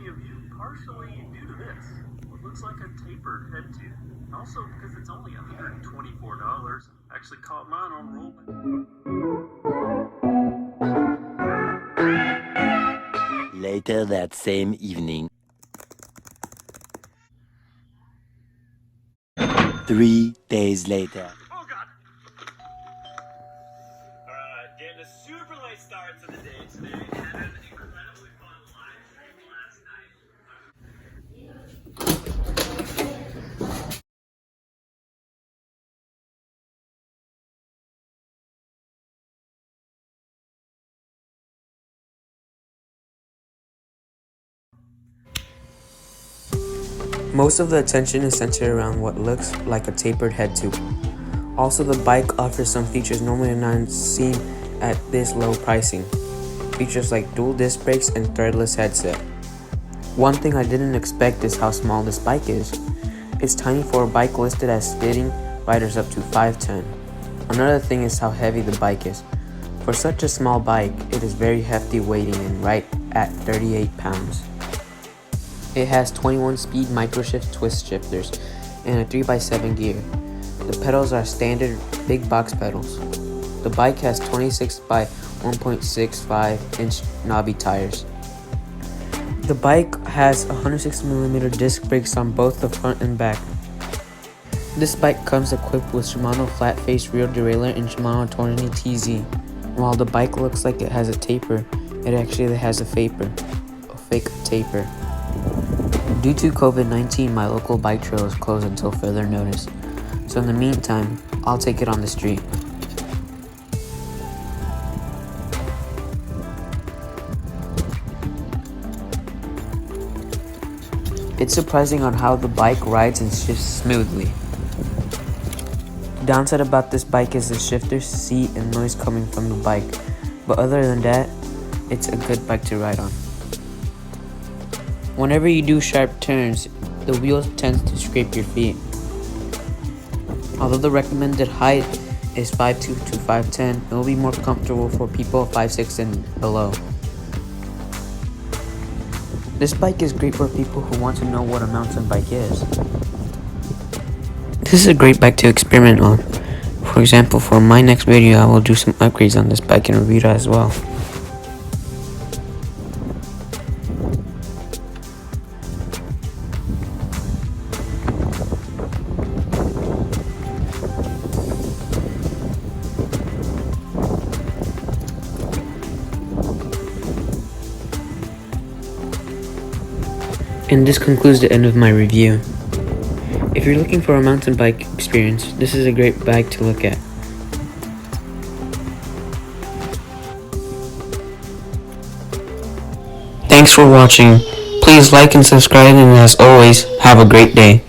of you partially due to this. What looks like a tapered head tube. Also, because it's only $124. Actually caught mine on rollback. Later that same evening. 3 days later. Oh god! Alright, getting a super late start to the day today. Had an incredibly fun live stream last night. Most of the attention is centered around what looks like a tapered head tube. Also, the bike offers some features normally not seen at this low pricing. Features like dual disc brakes and threadless headset. One thing I didn't expect is how small this bike is. It's tiny for a bike listed as fitting riders up to 5'10". Another thing is how heavy the bike is. For such a small bike, it is very hefty weighing and right at 38 pounds. It has 21-speed microshift twist shifters and a 3x7 gear. The pedals are standard big box pedals. The bike has 26 by 1.65 inch knobby tires. The bike has 160mm disc brakes on both the front and back. This bike comes equipped with Shimano flat face rear derailleur and Shimano Tourney TZ. While the bike looks like it has a taper, it actually has a fake taper. Due to COVID-19, my local bike trail is closed until further notice. So in the meantime, I'll take it on the street. It's surprising on how the bike rides and shifts smoothly. The downside about this bike is the shifter, seat, and noise coming from the bike. But other than that, it's a good bike to ride on. Whenever you do sharp turns, the wheels tend to scrape your feet. Although the recommended height is 5'2" to 5'10", it will be more comfortable for people 5'6" and below. This bike is great for people who want to know what a mountain bike is. This is a great bike to experiment on. For example, for my next video, I will do some upgrades on this bike and review it as well. And this concludes the end of my review. If you're looking for a mountain bike experience, this is a great bike to look at. Thanks for watching. Please like and subscribe, and as always, have a great day.